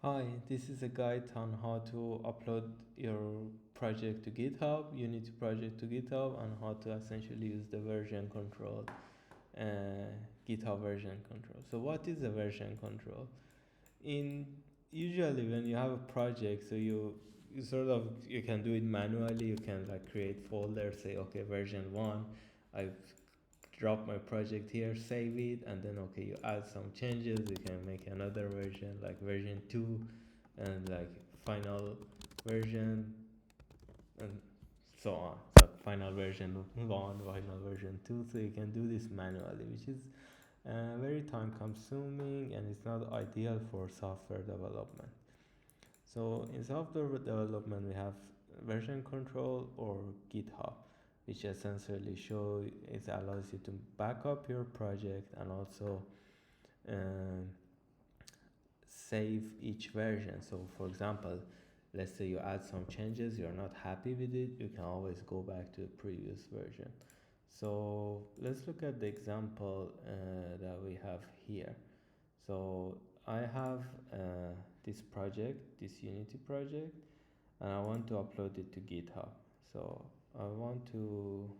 Hi, this is a guide on how to upload your project to GitHub, Unity project to GitHub, and how to essentially use the version control, uh, GitHub version control. So what is a version control? In Usually when you have a project, so you sort of you can do it manually. You can like create folders, say okay version 1, I've drop my project here, save it, and then okay you add some changes, you can make another version like version 2, and like final version, and so on. So final version 1, final version 2. So you can do this manually, which is very time consuming and it's not ideal for software development. So in software development we have version control or GitHub, which essentially it allows you to back up your project and also um, save each version. So for example, let's say you add some changes, you're not happy with it, you can always go back to the previous version. So let's look at the example that we have here. So I have this project, this Unity project, and I want to upload it to GitHub. So I want to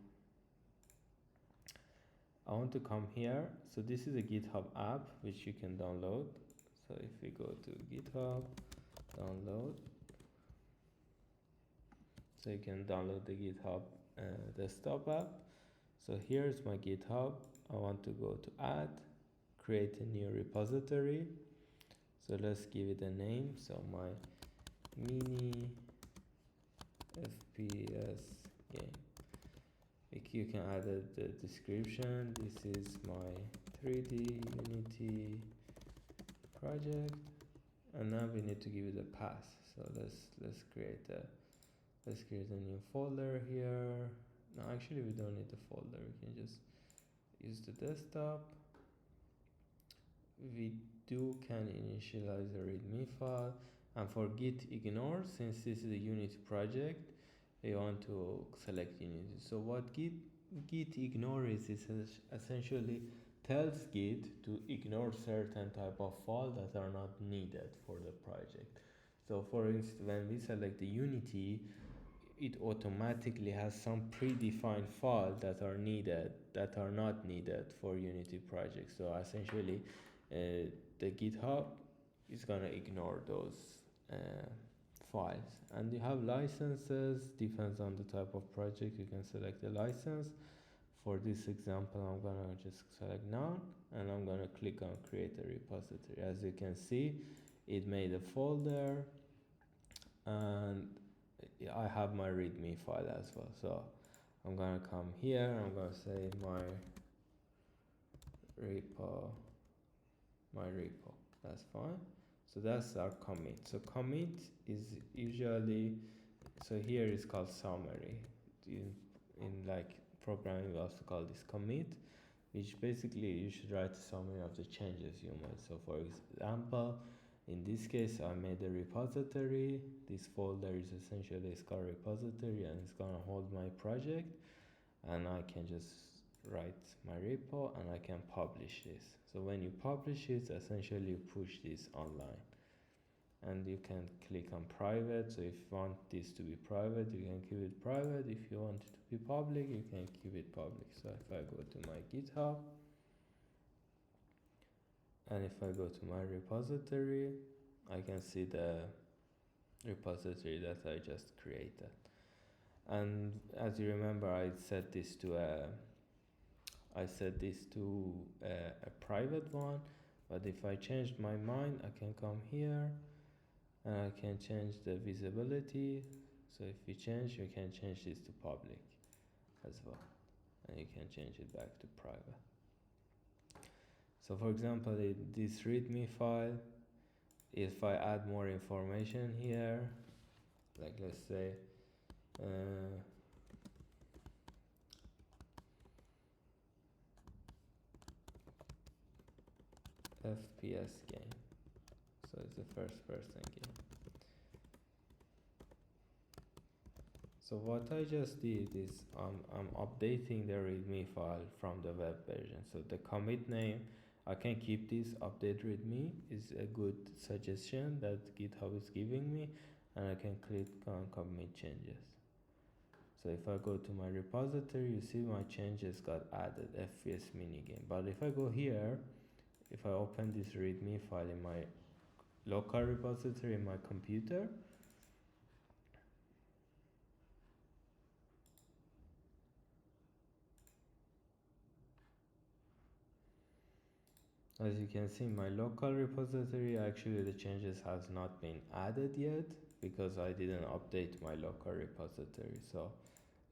I want to come here. So this is a GitHub app which you can download. So if we go to GitHub, download, so you can download the GitHub desktop app. So here's my GitHub. I want to go to add, create a new repository. So let's give it a name. So my mini FPS game. You can add the description. This is my 3D Unity project, and now we need to give it a path. So let's create a new folder here. No, actually we don't need the folder. We can just use the desktop. We can initialize a readme file, and for git ignore, since this is a Unity project, you want to select Unity. So what git ignore is essentially tells git to ignore certain type of files that are not needed for the project. So for instance, when we select the Unity, it automatically has some predefined files that are not needed for Unity projects. So essentially the GitHub is gonna ignore those uh, files. And you have licenses, depends on the type of project. You can select a license. For this example, I'm gonna just select none, and I'm gonna click on create a repository. As you can see, it made a folder, and I have my readme file as well. So I'm gonna come here, I'm gonna say repo my repo. That's fine. So that's our commit. So commit is usually, so here is called summary. In like programming we also call this commit, which basically you should write a summary of the changes you made. So for example, in this case I made a repository. This folder is essentially it's called repository, and it's gonna hold my project, and I can just write my repo and I can publish this. So when you publish it, essentially you push this online, and you can click on private. So if you want this to be private, you can keep it private. If you want it to be public, you can keep it public. So if I go to my GitHub, and if I go to my repository, I can see the repository that I just created. And as you remember, I set this to a private one. But if I changed my mind, I can come here and I can change the visibility. So if you change, you can change this to public as well, and you can change it back to private. So for example, this readme file, if I add more information here, like let's say FPS game, so it's a first person game. So what I just did is I'm updating the readme file from the web version. So the commit name, I can keep this update readme is a good suggestion that GitHub is giving me, and I can click on commit changes. So if I go to my repository, you see my changes got added, FPS minigame. But if I go here, if I open this readme file in my local repository in my computer, as you can see in my local repository, actually the changes has not been added yet because I didn't update my local repository. So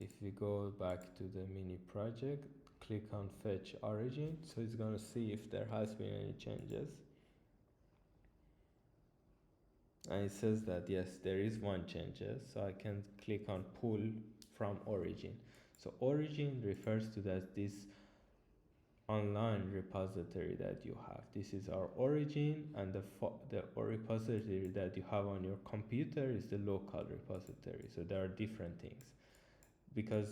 if we go back to the mini project, click on fetch origin, so it's going to see if there has been any changes, and it says that yes, there is one changes, so I can click on pull from origin. So origin refers to that this online repository that you have. This is our origin, and the repository that you have on your computer is the local repository. So there are different things, because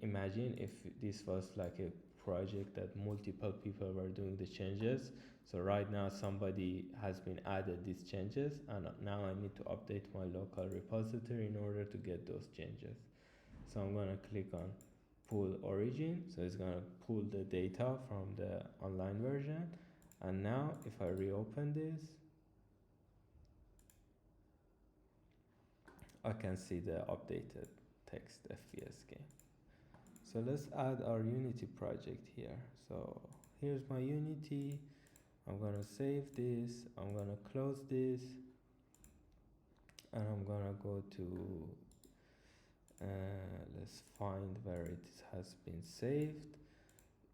imagine if this was like a project that multiple people were doing the changes. So right now somebody has been added these changes, and now I need to update my local repository in order to get those changes. So I'm going to click on pull origin, so it's going to pull the data from the online version. And now if I reopen this, I can see the updated text FPS game. So let's add our Unity project here. So here's my Unity. I'm gonna save this, I'm gonna close this, and I'm gonna go to let's find where it has been saved.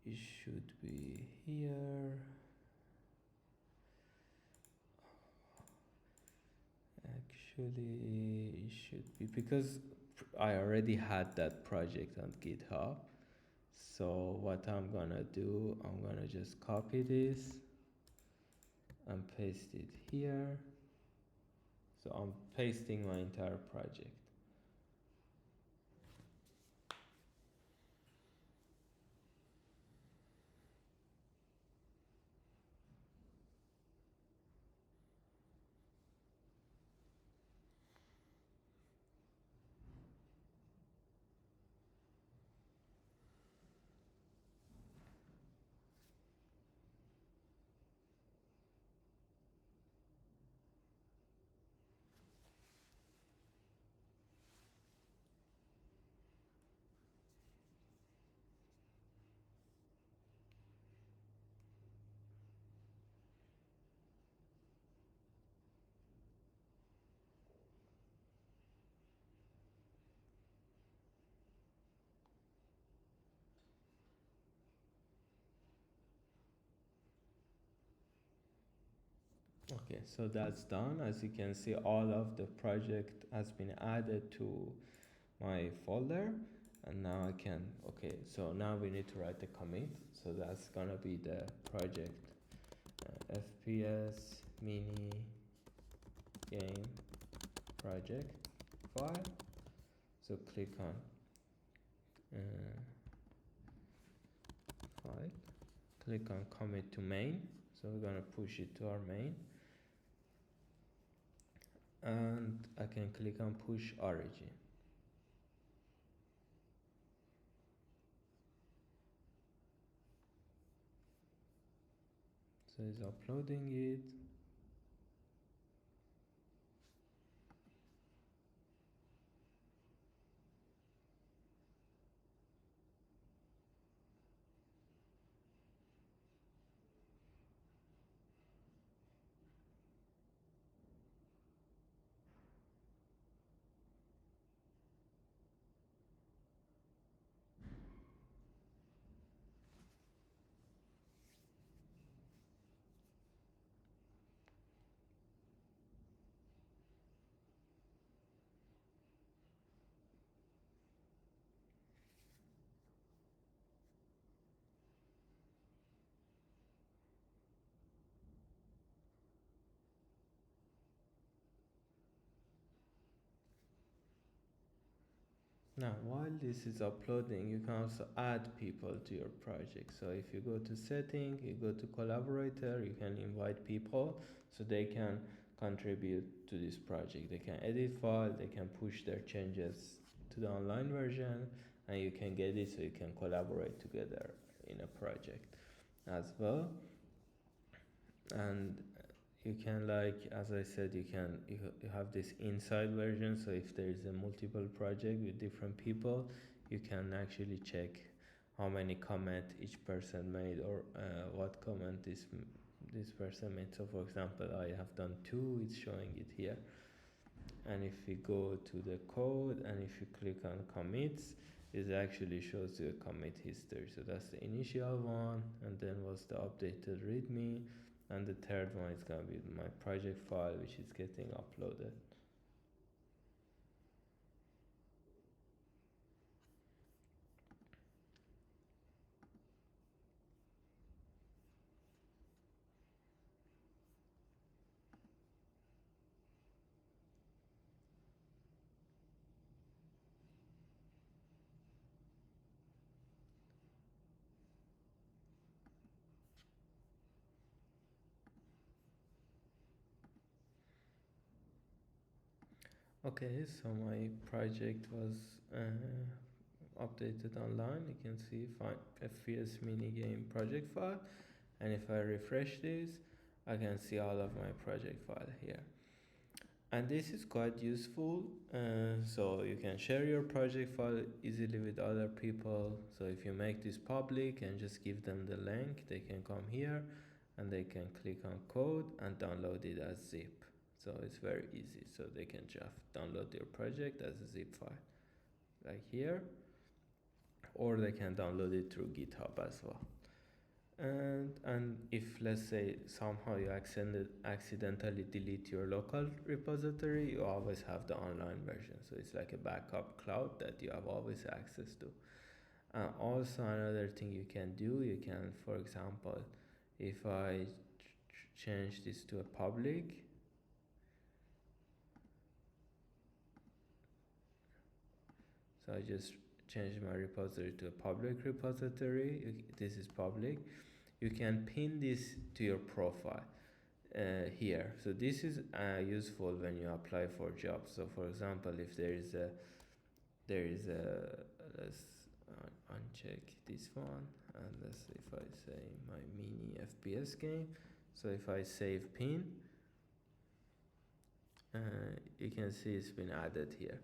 It should be here. Actually it should be, because I already had that project on GitHub. So what I'm gonna do, I'm gonna just copy this and paste it here. So I'm pasting my entire project. Okay, so that's done. As you can see, all of the project has been added to my folder, and now I can, okay, so now we need to write the commit. So that's gonna be the project FPS mini game project file. So click on file, click on commit to main. So we're gonna push it to our main, and I can click on push origin. So it's uploading it. Now, while this is uploading, you can also add people to your project. So if you go to setting, you go to collaborator, you can invite people so they can contribute to this project. They can edit file, they can push their changes to the online version, and you can get it so you can collaborate together in a project as well. And you can, like as I said, you have this inside version, so if there is a multiple project with different people, you can actually check how many comment each person made, or what comment this person made. So for example, I have done 2, it's showing it here. And if we go to the code and if you click on commits, it actually shows you a commit history. So that's the initial one, and then was the updated readme, and the third one is going to be my project file, which is getting uploaded. Okay, so my project was updated online. You can see FPS minigame project file, and if I refresh this, I can see all of my project file here. And this is quite useful, so you can share your project file easily with other people. So if you make this public and just give them the link, they can come here and they can click on code and download it as zip. So it's very easy, so they can just download your project as a zip file like here, or they can download it through GitHub as well. And if, let's say, somehow you accidentally delete your local repository, you always have the online version, so it's like a backup cloud that you have always access to. Also, another thing you can do, you can, for example, if I change this to a public, so I just change my repository to a public repository. This is public. You can pin this to your profile here. So this is useful when you apply for jobs. So for example, if let's uncheck this one, and let's see, if I say my mini FPS game, so if I save pin, you can see it's been added here,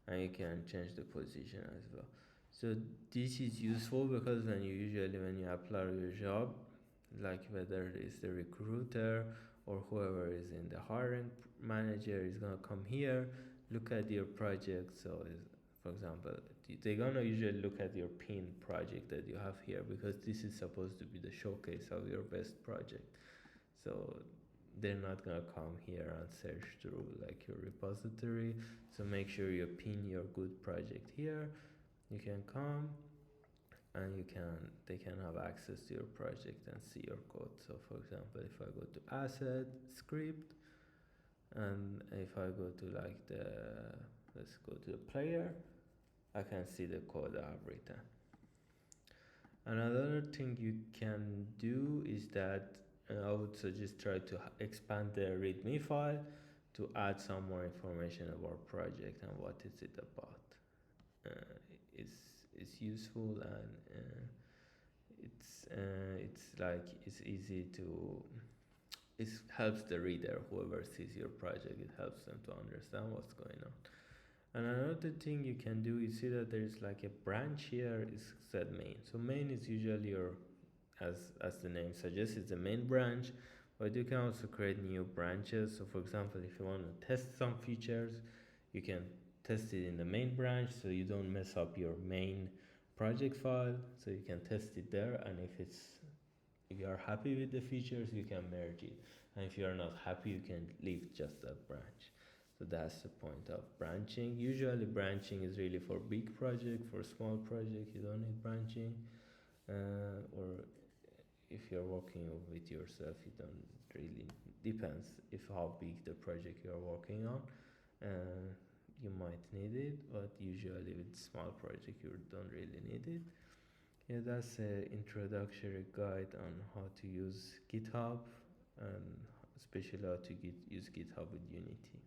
and you can change the position as well. So this is useful because when you apply your job, like whether it's the recruiter or whoever is in the hiring manager is gonna come here, look at your project. So for example, they're gonna usually look at your pin project that you have here, because this is supposed to be the showcase of your best project. So they're not gonna come here and search through like your repository. So make sure you pin your good project here. You can come and they can have access to your project and see your code. So for example, if I go to asset script, and if I go to like let's go to the player, I can see the code I have written. Another thing you can do is that I would suggest try to expand the readme file to add some more information about project and what is it about. It's useful, and it's like it's easy to, it helps the reader, whoever sees your project, it helps them to understand what's going on. And another thing you can do, you see that there's like a branch here, is set main. So main is usually your, as the name suggests, it's the main branch, but you can also create new branches. So for example, if you want to test some features, you can test it in the main branch, so you don't mess up your main project file. So you can test it there, and if you are happy with the features, you can merge it, and if you are not happy, you can leave just that branch. So that's the point of branching. Usually branching is really for big project. For small project, you don't need branching, or if you're working with yourself, you don't really, depends if how big the project you're working on. you might need it, but usually with small project you don't really need it. Yeah, that's an introductory guide on how to use GitHub and especially how to use GitHub with Unity.